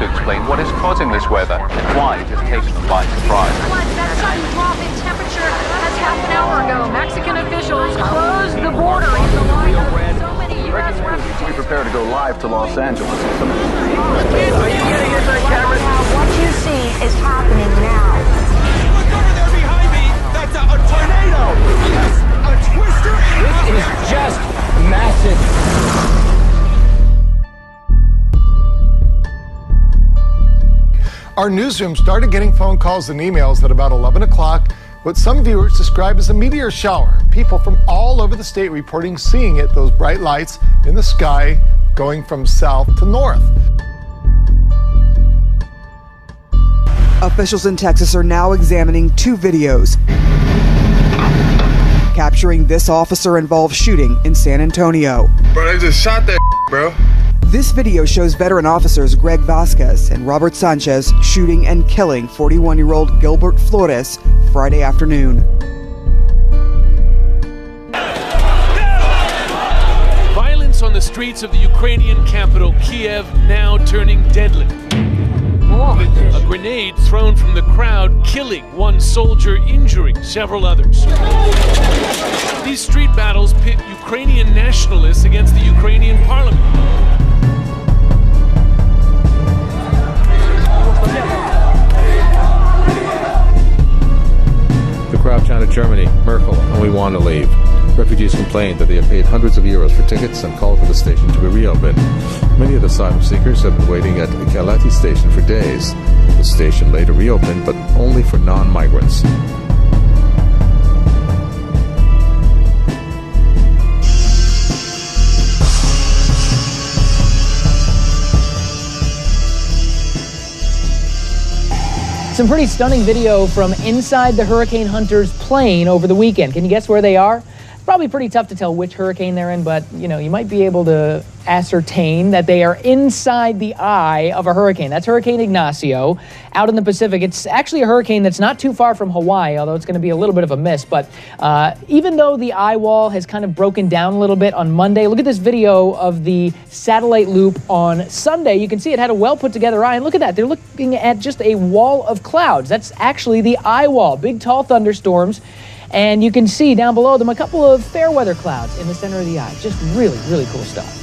to explain what is causing this weather and why it has taken them by surprise. That sudden drop in temperature has half an hour ago. Mexican officials closed the border in the light of so many U.S. refugees. We prepare to go live to Los Angeles. Are you getting it, camera? What you see is happening now. Look over there behind me! That's a tornado! Yes, a twister! This is just massive. Our newsroom started getting phone calls and emails at about 11 o'clock, what some viewers describe as a meteor shower. People from all over the state reporting seeing it, those bright lights in the sky going from south to north. Officials in Texas are now examining 2 videos capturing this officer-involved shooting in San Antonio. Bro, they just shot that bro. This video shows veteran officers Greg Vasquez and Robert Sanchez shooting and killing 41-year-old Gilbert Flores Friday afternoon. Violence on the streets of the Ukrainian capital, Kiev, now turning deadly. A grenade thrown from the crowd, killing 1 soldier, injuring several others. These street battles pit Ukrainian nationalists against the Ukrainian parliament. The crowd chanted Germany, Merkel, and we want to leave. Refugees complained that they had paid hundreds of euros for tickets and called for the station to be reopened. Many of the asylum seekers have been waiting at Galati station for days. The station later reopened, but only for non-migrants. Some pretty stunning video from inside the Hurricane Hunter's plane over the weekend. Can you guess where they are? It's probably pretty tough to tell which hurricane they're in, but you know, you might be able to ascertain that they are inside the eye of a hurricane. That's Hurricane Ignacio out in the Pacific. It's actually a hurricane that's not too far from Hawaii, although it's going to be a little bit of a miss. But even though the eye wall has kind of broken down a little bit on Monday, look at this video of the satellite loop on Sunday. You can see it had a well put together eye, and look at that. They're looking at just a wall of clouds. That's actually the eye wall. Big, tall thunderstorms. And you can see down below them a couple of fair weather clouds in the center of the eye. Just really, really cool stuff.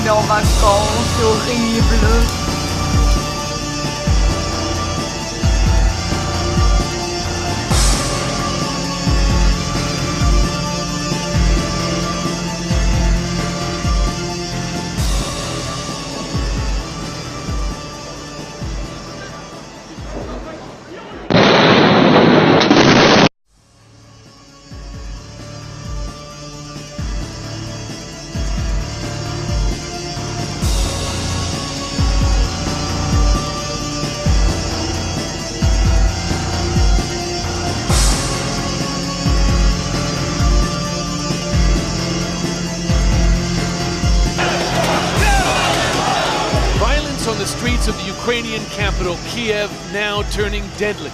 En vacances, horrible. On the streets of the Ukrainian capital, Kiev, now turning deadly.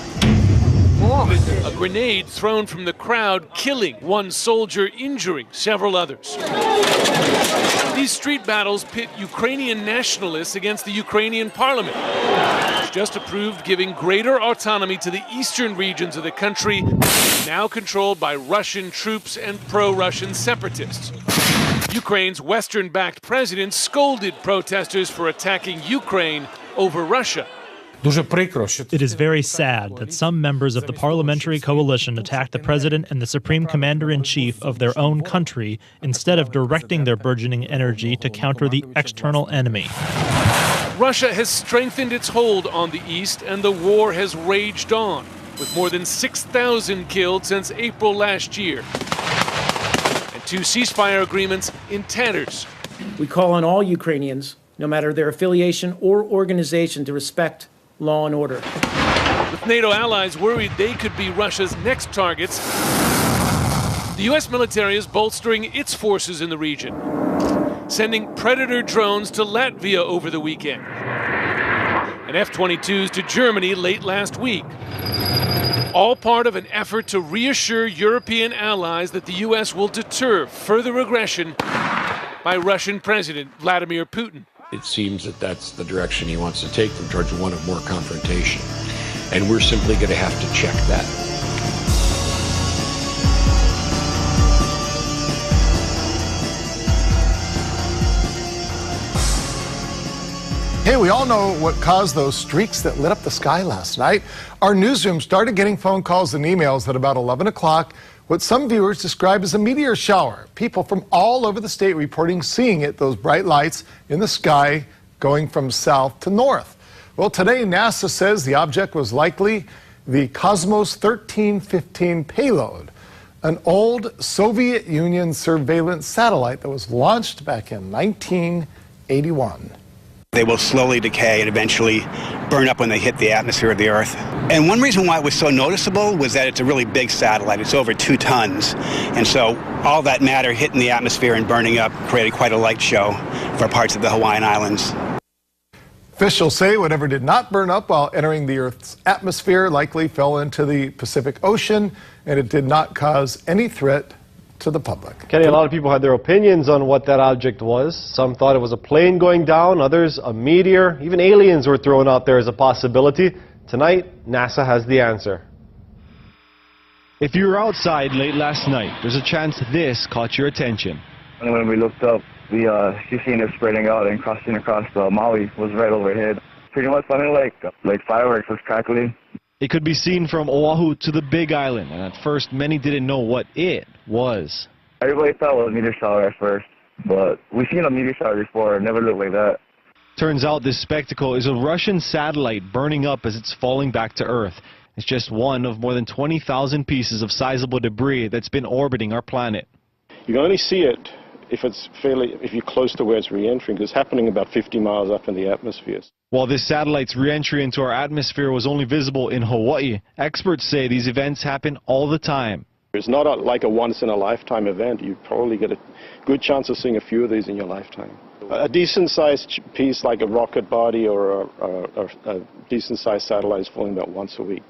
A grenade thrown from the crowd, killing 1 soldier, injuring several others. These street battles pit Ukrainian nationalists against the Ukrainian parliament, which just approved giving greater autonomy to the eastern regions of the country, now controlled by Russian troops and pro-Russian separatists. Ukraine's Western-backed president scolded protesters for attacking Ukraine over Russia. It is very sad that some members of the parliamentary coalition attack the president and the supreme commander-in-chief of their own country instead of directing their burgeoning energy to counter the external enemy. Russia has strengthened its hold on the east, and the war has raged on, with more than 6,000 killed since April last year. 2 ceasefire agreements in tatters. We call on all Ukrainians no matter their affiliation or organization, to respect law and order. With NATO allies worried they could be Russia's next targets, the U.S. military is bolstering its forces in the region, sending Predator drones to Latvia over the weekend and F-22s to Germany late last week. All part of an effort to reassure European allies that the U.S. will deter further aggression by Russian President Vladimir Putin. It seems that that's the direction he wants to take them, towards one of more confrontation. And we're simply going to have to check that. Hey, we all know what caused those streaks that lit up the sky last night. Our newsroom started getting phone calls and emails at about 11 o'clock, what some viewers describe as a meteor shower. People from all over the state reporting seeing it, those bright lights in the sky going from south to north. Well, today NASA says the object was likely the Cosmos 1315 payload, an old Soviet Union surveillance satellite that was launched back in 1981. They will slowly decay and eventually burn up when they hit the atmosphere of the Earth. And one reason why it was so noticeable was that it's a really big satellite. It's over 2 tons. And so all that matter hitting the atmosphere and burning up created quite a light show for parts of the Hawaiian Islands. Officials say whatever did not burn up while entering the Earth's atmosphere likely fell into the Pacific Ocean, and it did not cause any threat to the public. Kenny, a lot of people had their opinions on what that object was. Some thought it was a plane going down, others a meteor. Even aliens were thrown out there as a possibility. Tonight, NASA has the answer. If you were outside late last night, there's a chance this caught your attention. And when we looked up, we seen it spreading out and crossing across Maui was right overhead. Pretty much sounded like fireworks was crackling. It could be seen from Oahu to the Big Island, and at first many didn't know what it was. Everybody thought it was a meteor shower at first, but we've seen a meteor shower before. It never looked like that. Turns out this spectacle is a Russian satellite burning up as it's falling back to Earth. It's just one of more than 20,000 pieces of sizable debris that's been orbiting our planet. You can only see it if you're close to where it's re-entering, because it's happening about 50 miles up in the atmosphere. While this satellite's re-entry into our atmosphere was only visible in Hawaii, experts say these events happen all the time. It's not like a once-in-a-lifetime event. You probably get a good chance of seeing a few of these in your lifetime. A decent-sized piece like a rocket body or a decent-sized satellite is falling about once a week.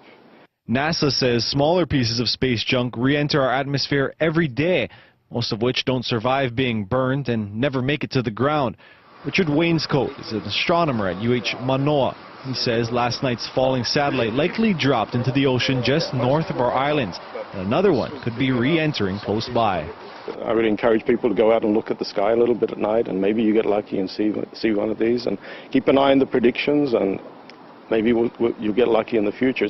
NASA says smaller pieces of space junk re-enter our atmosphere every day, most of which don't survive being burned and never make it to the ground. Richard Wainscoat is an astronomer at UH Manoa. He says last night's falling satellite likely dropped into the ocean just north of our islands, and another one could be re-entering close by. I would encourage people to go out and look at the sky a little bit at night, and maybe you get lucky and see one of these, and keep an eye on the predictions, and maybe you'll get lucky in the future.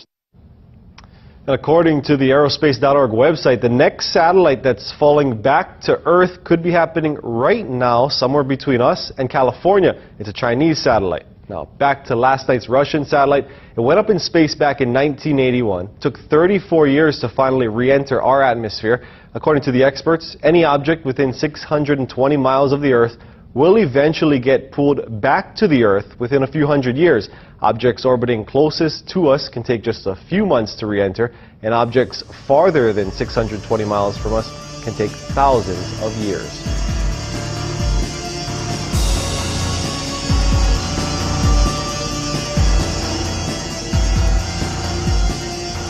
And according to the aerospace.org website, the next satellite that's falling back to Earth could be happening right now, somewhere between us and California. It's a Chinese satellite. Now, back to last night's Russian satellite. It went up in space back in 1981. It took 34 years to finally re-enter our atmosphere. According to the experts, any object within 620 miles of the Earth will eventually get pulled back to the Earth within a few hundred years. Objects orbiting closest to us can take just a few months to re-enter, and objects farther than 620 miles from us can take thousands of years.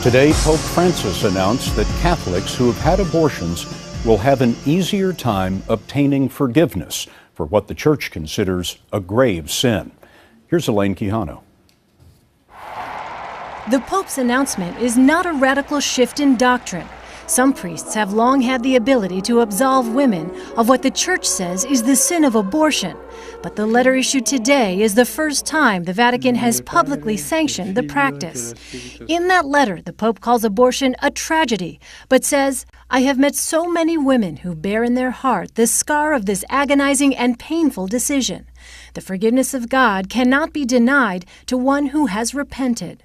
Today, Pope Francis announced that Catholics who have had abortions will have an easier time obtaining forgiveness for what the Church considers a grave sin. Here's Elaine Quijano. The Pope's announcement is not a radical shift in doctrine. Some priests have long had the ability to absolve women of what the Church says is the sin of abortion. But the letter issued today is the first time the Vatican has publicly sanctioned the practice. In that letter, the Pope calls abortion a tragedy, but says, "I have met so many women who bear in their heart the scar of this agonizing and painful decision. The forgiveness of God cannot be denied to one who has repented."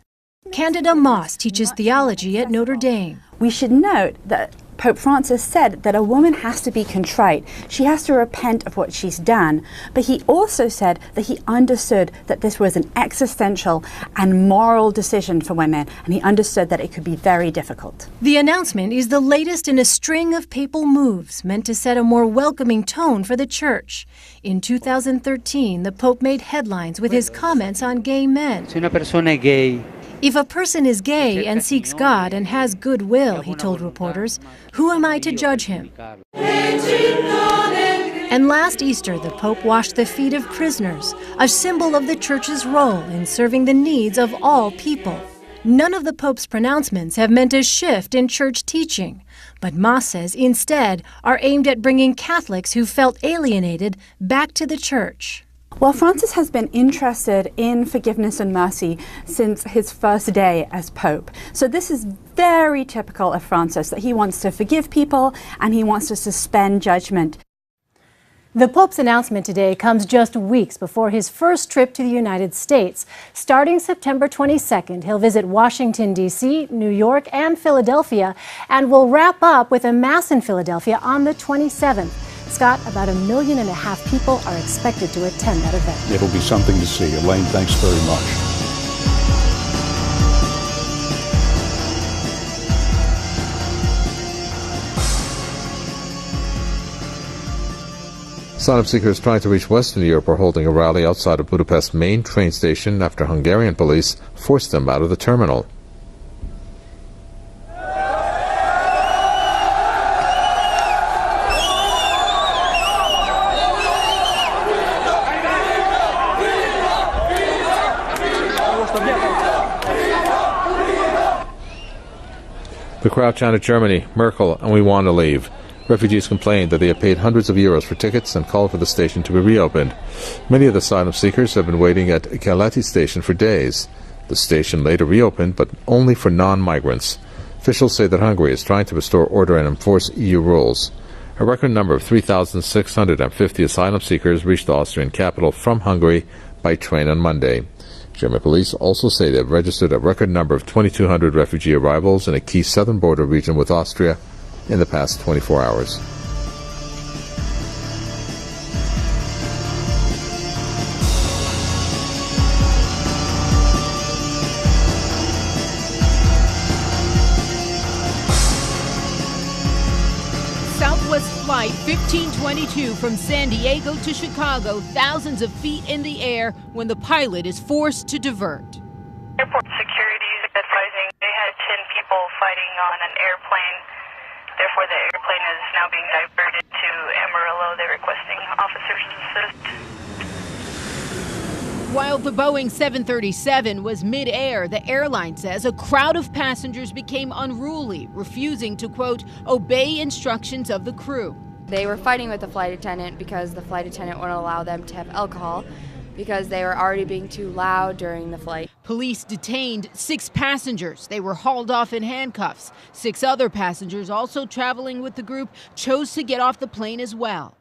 Candida Moss teaches theology at Notre Dame. We should note that Pope Francis said that a woman has to be contrite. She has to repent of what she's done. But he also said that he understood that this was an existential and moral decision for women, and he understood that it could be very difficult. The announcement is the latest in a string of papal moves meant to set a more welcoming tone for the Church. In 2013, the Pope made headlines with his comments on gay men. If a person is gay and seeks God and has goodwill, he told reporters, who am I to judge him? And last Easter, the Pope washed the feet of prisoners, a symbol of the Church's role in serving the needs of all people. None of the Pope's pronouncements have meant a shift in Church teaching, but masses instead are aimed at bringing Catholics who felt alienated back to the Church. Well, Francis has been interested in forgiveness and mercy since his first day as Pope. So this is very typical of Francis, that he wants to forgive people and he wants to suspend judgment. The Pope's announcement today comes just weeks before his first trip to the United States. Starting September 22nd, he'll visit Washington, D.C., New York, and Philadelphia, and will wrap up with a Mass in Philadelphia on the 27th. Scott, about 1.5 million people are expected to attend that event. It'll be something to see. Elaine, thanks very much. Asylum seekers trying to reach Western Europe are holding a rally outside of Budapest's main train station after Hungarian police forced them out of the terminal. The crowd chanted Germany, Merkel, and we want to leave. Refugees complained that they had paid hundreds of euros for tickets and called for the station to be reopened. Many of the asylum seekers have been waiting at Keleti station for days. The station later reopened, but only for non-migrants. Officials say that Hungary is trying to restore order and enforce EU rules. A record number of 3,650 asylum seekers reached the Austrian capital from Hungary by train on Monday. German police also say they have registered a record number of 2,200 refugee arrivals in a key southern border region with Austria in the past 24 hours. Southwest Flight 1522 from San Diego to Chicago, thousands of feet in the air when the pilot is forced to divert. Airport security is advising they had 10 people fighting on an airplane. Therefore, the airplane is now being diverted to Amarillo. They're requesting officers to assist. While the Boeing 737 was mid-air, the airline says a crowd of passengers became unruly, refusing to, quote, obey instructions of the crew. They were fighting with the flight attendant because the flight attendant wouldn't allow them to have alcohol, because they were already being too loud during the flight. Police detained 6 passengers. They were hauled off in handcuffs. 6 other passengers, also traveling with the group, chose to get off the plane as well.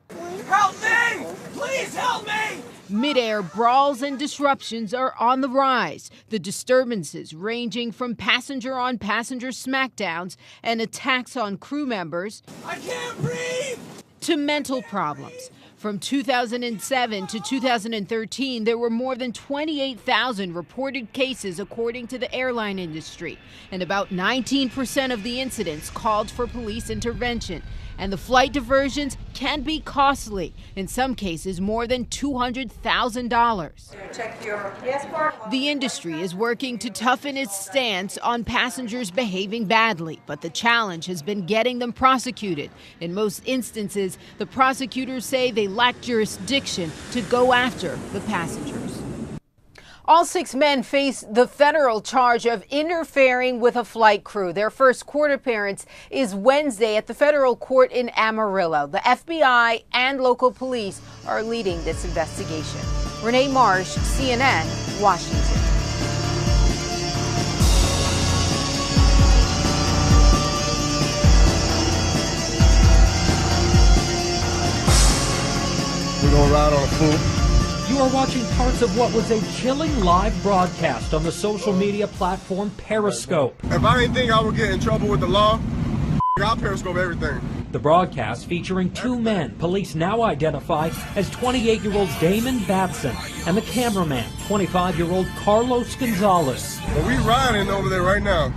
Help me! Please help me! Mid-air brawls and disruptions are on the rise. The disturbances ranging from passenger-on-passenger smackdowns and attacks on crew members. I can't breathe! To mental problems. From 2007 to 2013, there were more than 28,000 reported cases according to the airline industry, and about 19% of the incidents called for police intervention. And the flight diversions can be costly, in some cases more than $200,000. Check your passport. The industry is working to toughen its stance on passengers behaving badly, but the challenge has been getting them prosecuted. In most instances, the prosecutors say they lack jurisdiction to go after the passengers. All 6 men face the federal charge of interfering with a flight crew. Their first court appearance is Wednesday at the federal court in Amarillo. The FBI and local police are leading this investigation. Renee Marsh, CNN, Washington. We're gonna ride on a pool. You are watching parts of what was a chilling live broadcast on the social media platform Periscope. If I didn't think I would get in trouble with the law, I'll periscope everything. The broadcast featuring two men police now identify as 28-year-old Damon Batson and the cameraman, 25-year-old Carlos Gonzalez. But we riding over there right now.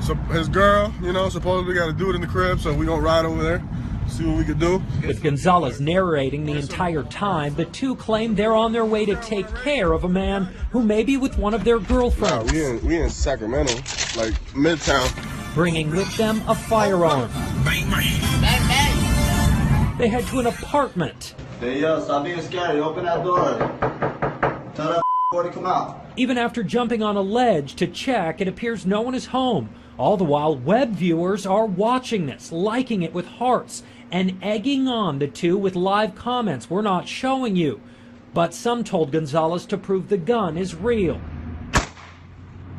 So his girl, supposedly got to do it in the crib, so we gonna ride over there, see what we can do. With Gonzalez narrating the entire time, the two claim they're on their way to take care of a man who may be with one of their girlfriends. Nah, we in Sacramento, like Midtown. Bringing with them a firearm. Bang, bang. Bang, bang. They head to an apartment. Hey, yo, stop being scared. Open that door. Tell that boy to come out. Even after jumping on a ledge to check, it appears no one is home. All the while, web viewers are watching this, liking it with hearts, and egging on the two with live comments. We're not showing you. But some told Gonzalez to prove the gun is real.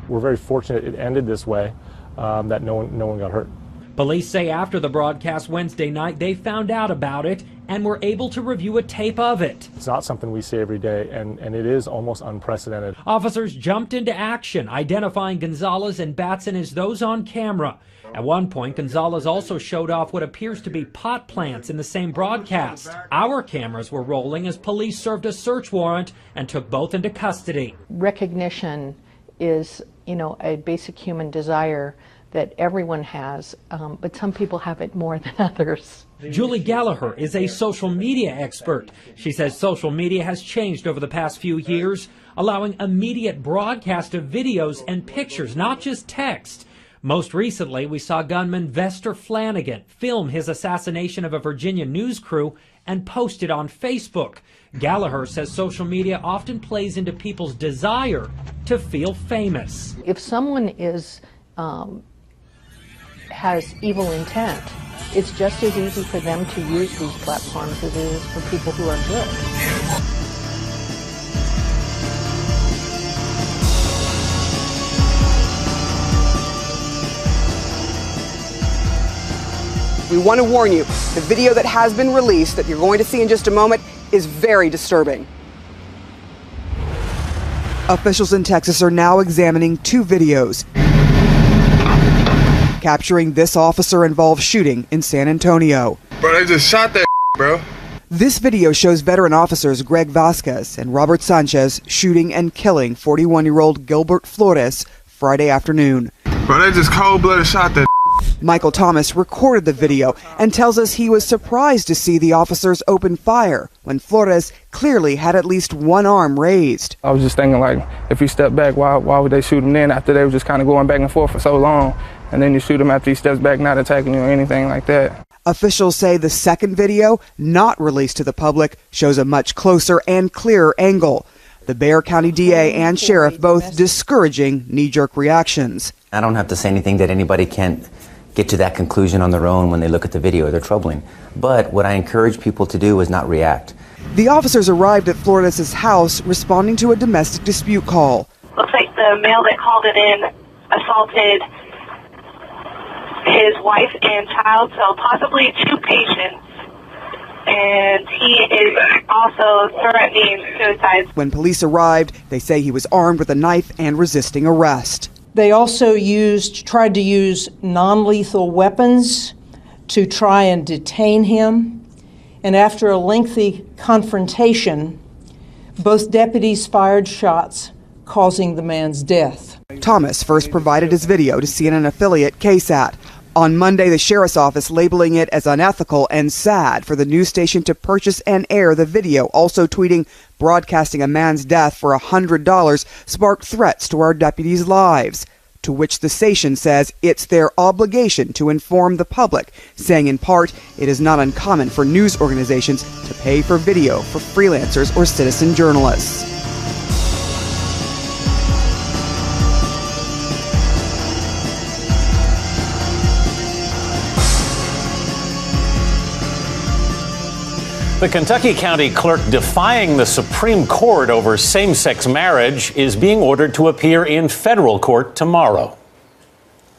We're very fortunate it ended this way, that no one got hurt. Police say after the broadcast Wednesday night, they found out about it and were able to review a tape of it. It's not something we see every day, and it is almost unprecedented. Officers jumped into action, identifying Gonzalez and Batson as those on camera. At one point, Gonzalez also showed off what appears to be pot plants in the same broadcast. Our cameras were rolling as police served a search warrant and took both into custody. Recognition is, a basic human desire that everyone has, but some people have it more than others. Julie Gallagher is a social media expert. She says social media has changed over the past few years, allowing immediate broadcast of videos and pictures, not just text. Most recently, we saw gunman Vester Flanagan film his assassination of a Virginia news crew and post it on Facebook. Gallagher says social media often plays into people's desire to feel famous. If someone is has evil intent, it's just as easy for them to use these platforms as it is for people who are good. We want to warn you, the video that has been released that you're going to see in just a moment is very disturbing. Officials in Texas are now examining two videos capturing this officer-involved shooting in San Antonio. Bro, they just shot that bro. This video shows veteran officers Greg Vasquez and Robert Sanchez shooting and killing 41-year-old Gilbert Flores Friday afternoon. Bro, they just cold-blooded shot that. Michael Thomas recorded the video and tells us he was surprised to see the officers open fire when Flores clearly had at least one arm raised. I was just thinking, like, if he stepped back, why would they shoot him then after they were just kind of going back and forth for so long? And then you shoot him after he steps back, not attacking you or anything like that. Officials say the second video, not released to the public, shows a much closer and clearer angle. The Bexar County DA and sheriff both discouraging knee-jerk reactions. I don't have to say anything that anybody can't get to that conclusion on their own when they look at the video. They're troubling. But what I encourage people to do is not react. The officers arrived at Flores' house responding to a domestic dispute call. Looks like the male that called it in assaulted his wife and child, so possibly two patients. And he is also threatening suicide. When police arrived, they say he was armed with a knife and resisting arrest. They also tried to use non-lethal weapons to try and detain him. And after a lengthy confrontation, both deputies fired shots, causing the man's death. Thomas first provided his video to CNN affiliate KSAT. On Monday, the sheriff's office labeling it as unethical and sad for the news station to purchase and air the video, also tweeting, broadcasting a man's death for $100 sparked threats to our deputies' lives, to which the station says it's their obligation to inform the public, saying in part, it is not uncommon for news organizations to pay for video for freelancers or citizen journalists. The Kentucky County clerk defying the Supreme Court over same-sex marriage is being ordered to appear in federal court tomorrow.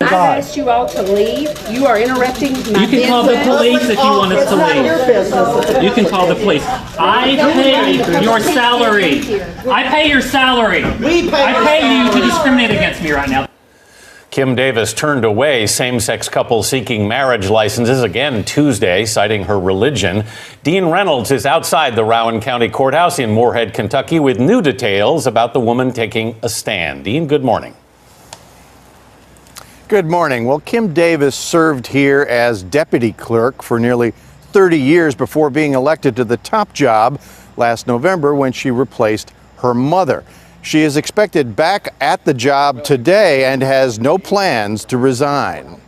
I've asked you all to leave. You are interrupting my You can call the police if you want us to leave. You can call the police. I pay your salary. I pay your salary. I pay you to discriminate against me right now. Kim Davis turned away same-sex couples seeking marriage licenses again Tuesday, citing her religion. Dean Reynolds is outside the Rowan County Courthouse in Moorhead, Kentucky, with new details about the woman taking a stand. Dean, good morning. Good morning. Well, Kim Davis served here as deputy clerk for nearly 30 years before being elected to the top job last November when she replaced her mother. She is expected back at the job today and has no plans to resign.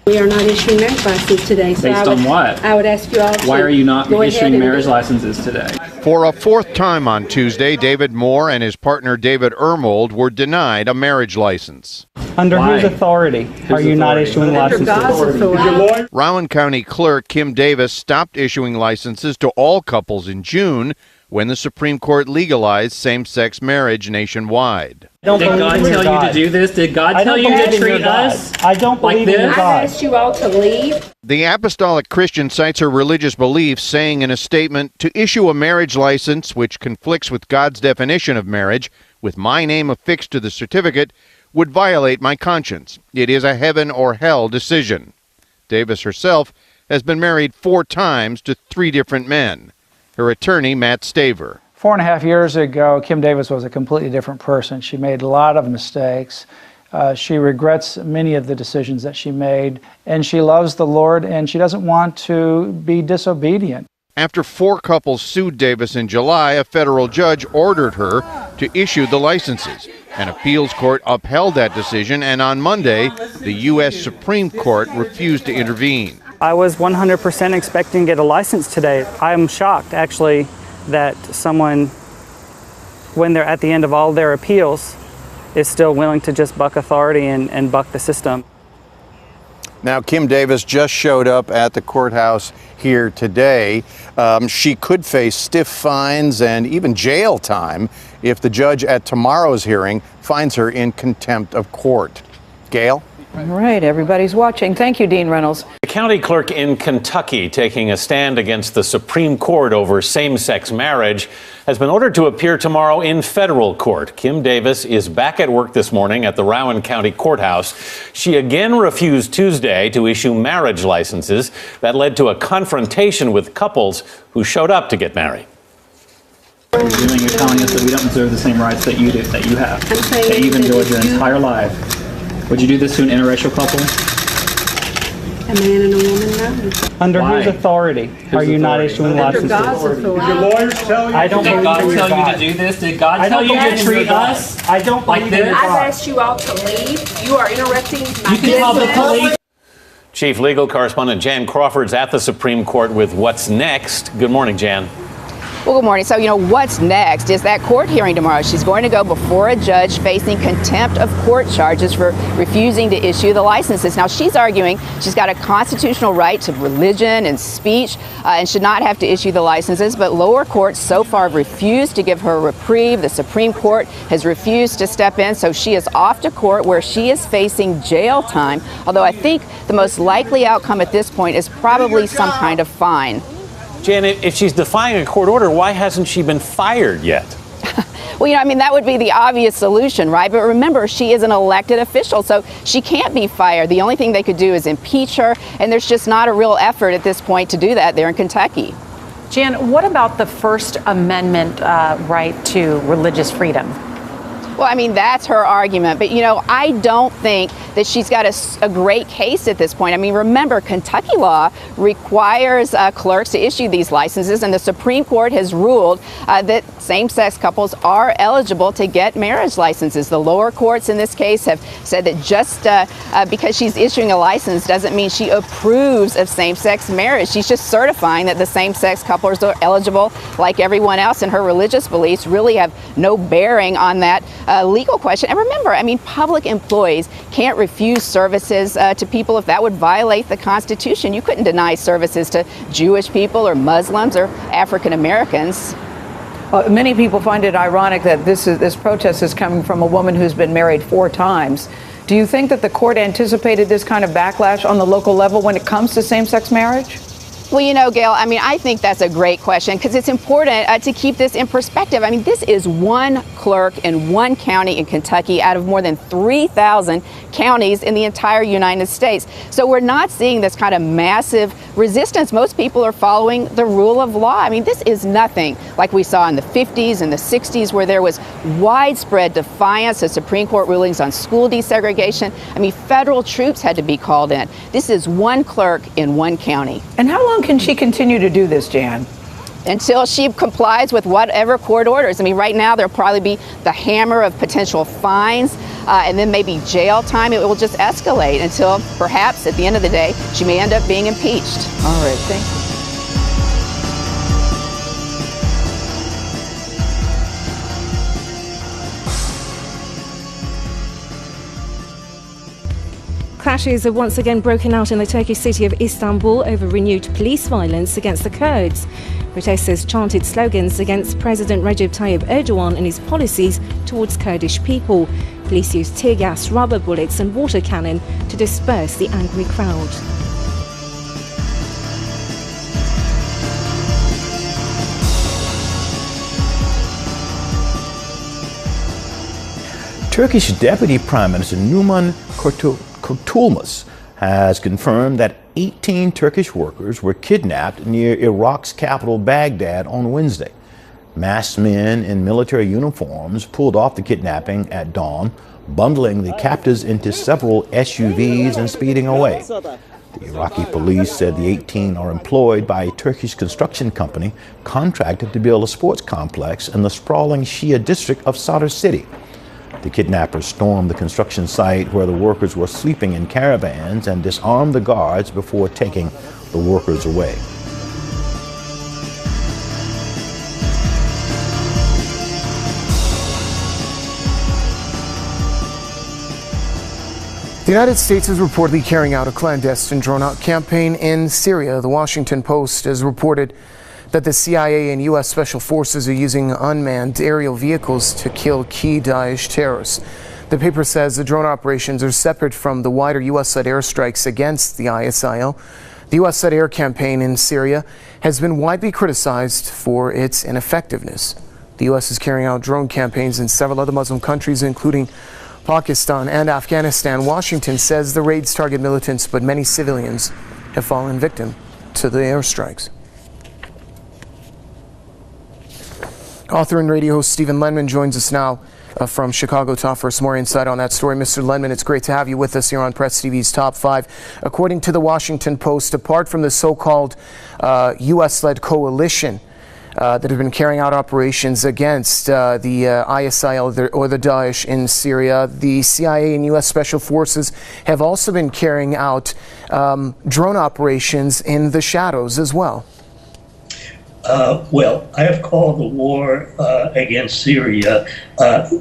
We are not issuing marriage licenses today. So Based on what? I would ask you all to. Why are you not issuing marriage licenses today? For a fourth time on Tuesday, David Moore and his partner David Ermold were denied a marriage license. Under whose authority are you not issuing licenses? Under God's authority. Rowan County Clerk Kim Davis stopped issuing licenses to all couples in June when the Supreme Court legalized same-sex marriage nationwide. Did God tell you to do this? Did God tell you to treat us? I don't believe in I've asked you all to leave. The Apostolic Christian cites her religious beliefs, saying in a statement, to issue a marriage license which conflicts with God's definition of marriage, with my name affixed to the certificate, would violate my conscience. It is a heaven or hell decision. Davis herself has been married 4 times to 3 different men. Her attorney, Matt Staver. 4.5 years ago, Kim Davis was a completely different person. She made a lot of mistakes. She regrets many of the decisions that she made, and she loves the Lord, and she doesn't want to be disobedient. After 4 couples sued Davis in July, a federal judge ordered her to issue the licenses. An appeals court upheld that decision, and on Monday, the U.S. Supreme Court refused to intervene. I was 100% expecting to get a license today. I'm shocked, actually, that someone, when they're at the end of all their appeals, is still willing to just buck authority and buck the system. Now, Kim Davis just showed up at the courthouse here today. She could face stiff fines and even jail time if the judge at tomorrow's hearing finds her in contempt of court. Gail? All right, everybody's watching. Thank you, Dean Reynolds. The county clerk in Kentucky taking a stand against the Supreme Court over same-sex marriage has been ordered to appear tomorrow in federal court. Kim Davis is back at work this morning at the Rowan County Courthouse. She again refused Tuesday to issue marriage licenses. That led to a confrontation with couples who showed up to get married. You're telling us that we don't deserve the same rights that you do, that you have, that you've enjoyed your entire life. Would you do this to an interracial couple? A man and a woman, no. Under whose authority are you not issuing licenses? Under God's authority. Did your lawyers tell you? I don't believe God tell you to do this. Did God tell you to treat us? I don't like this. I've asked you all to leave. You are interrupting my You can call the police. Chief Legal Correspondent Jan Crawford's at the Supreme Court with what's next. Good morning, Jan. Well, good morning. So, what's next is that court hearing tomorrow. She's going to go before a judge facing contempt of court charges for refusing to issue the licenses. Now, she's arguing she's got a constitutional right to religion and speech and should not have to issue the licenses. But lower courts so far have refused to give her a reprieve. The Supreme Court has refused to step in. So she is off to court where she is facing jail time. Although I think the most likely outcome at this point is probably some kind of fine. Jan, if she's defying a court order, why hasn't she been fired yet? Well, that would be the obvious solution, right? But remember, she is an elected official, so she can't be fired. The only thing they could do is impeach her, and there's just not a real effort at this point to do that there in Kentucky. Jan, what about the First Amendment right to religious freedom? Well, that's her argument. But, I don't think that she's got a great case at this point. Remember, Kentucky law requires clerks to issue these licenses, and the Supreme Court has ruled that same-sex couples are eligible to get marriage licenses. The lower courts in this case have said that just because she's issuing a license doesn't mean she approves of same-sex marriage. She's just certifying that the same-sex couples are eligible like everyone else, and her religious beliefs really have no bearing on that legal question. And remember, public employees can't refuse services to people if that would violate the Constitution. You couldn't deny services to Jewish people or Muslims or African Americans. Many people find it ironic that this protest is coming from a woman who's been married 4 times. Do you think that the court anticipated this kind of backlash on the local level when it comes to same-sex marriage? Well, Gail, I think that's a great question because it's important to keep this in perspective. This is one clerk in one county in Kentucky out of more than 3,000 counties in the entire United States. So we're not seeing this kind of massive resistance. Most people are following the rule of law. This is nothing like we saw in the 50s and the 60s where there was widespread defiance of Supreme Court rulings on school desegregation. Federal troops had to be called in. This is one clerk in one county. And how long can she continue to do this, Jan? Until she complies with whatever court orders. Right now there'll probably be the hammer of potential fines and then maybe jail time. It will just escalate until perhaps at the end of the day she may end up being impeached. All right, thank you. Clashes have once again broken out in the Turkish city of Istanbul over renewed police violence against the Kurds. Protesters chanted slogans against President Recep Tayyip Erdogan and his policies towards Kurdish people. Police used tear gas, rubber bullets and water cannon to disperse the angry crowd. Turkish Deputy Prime Minister Numan Kurtulmuş has confirmed that 18 Turkish workers were kidnapped near Iraq's capital Baghdad on Wednesday. Masked men in military uniforms pulled off the kidnapping at dawn, bundling the captives into several SUVs and speeding away. The Iraqi police said the 18 are employed by a Turkish construction company contracted to build a sports complex in the sprawling Shia district of Sadr City. The kidnappers stormed the construction site where the workers were sleeping in caravans and disarmed the guards before taking the workers away. The United States is reportedly carrying out a clandestine drawn-out campaign in Syria. The Washington Post has reported that the CIA and U.S. Special Forces are using unmanned aerial vehicles to kill key Daesh terrorists. The paper says the drone operations are separate from the wider U.S.-led airstrikes against the ISIL. The U.S.-led air campaign in Syria has been widely criticized for its ineffectiveness. The U.S. is carrying out drone campaigns in several other Muslim countries, including Pakistan and Afghanistan. Washington says the raids target militants, but many civilians have fallen victim to the airstrikes. Author and radio host Stephen Lenman joins us now from Chicago to offer us more insight on that story. Mr. Lenman, it's great to have you with us here on Press TV's Top 5. According to the Washington Post, apart from the so-called U.S.-led coalition that have been carrying out operations against the ISIL or the Daesh in Syria, the CIA and U.S. Special Forces have also been carrying out drone operations in the shadows as well. Well, I have called the war against Syria,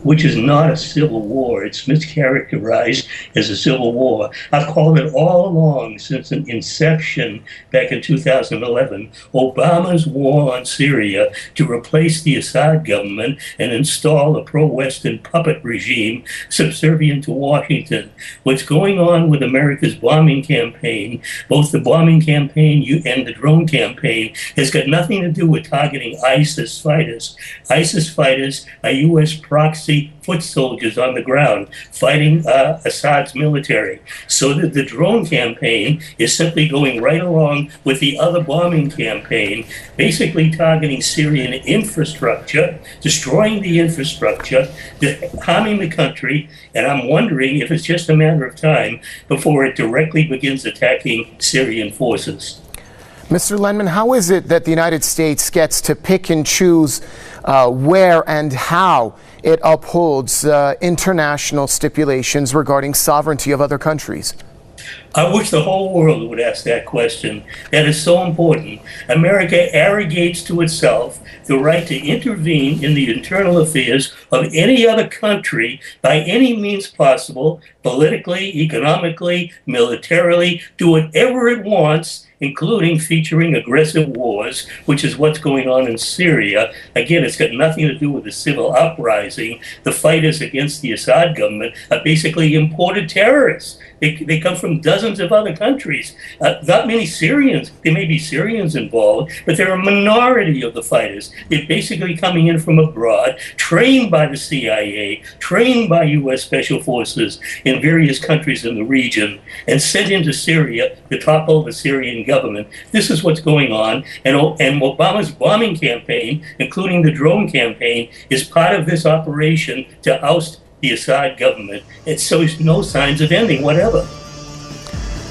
which is not a civil war. It's mischaracterized as a civil war. I've called it all along since an inception back in 2011, Obama's war on Syria to replace the Assad government and install a pro-Western puppet regime subservient to Washington. What's going on with America's bombing campaign, both the bombing campaign and the drone campaign, has got nothing to do with targeting ISIS fighters. ISIS fighters are U.S. proxy foot soldiers on the ground fighting Assad's military. So that the drone campaign is simply going right along with the other bombing campaign, basically targeting Syrian infrastructure, destroying the infrastructure, harming the country, and I'm wondering if it's just a matter of time before it directly begins attacking Syrian forces. Mr. Lenman, how is it that the United States gets to pick and choose where and how it upholds international stipulations regarding sovereignty of other countries? I wish the whole world would ask that question. That is so important. America arrogates to itself the right to intervene in the internal affairs of any other country by any means possible, politically, economically, militarily, do whatever it wants, including featuring aggressive wars, which is what's going on in Syria. Again, it's got nothing to do with the civil uprising. The fighters against the Assad government are basically imported terrorists. They come from dozens dozens of other countries. Not many Syrians. There may be Syrians involved, but they're a minority of the fighters. They're basically coming in from abroad, trained by the CIA, trained by U.S. Special Forces in various countries in the region, and sent into Syria to topple the Syrian government. This is what's going on, and Obama's bombing campaign, including the drone campaign, is part of this operation to oust the Assad government. It shows no signs of ending, whatever.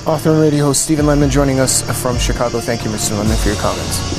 Author and radio host Stephen Lemon joining us from Chicago. Thank you, Mr. Lemon, for your comments.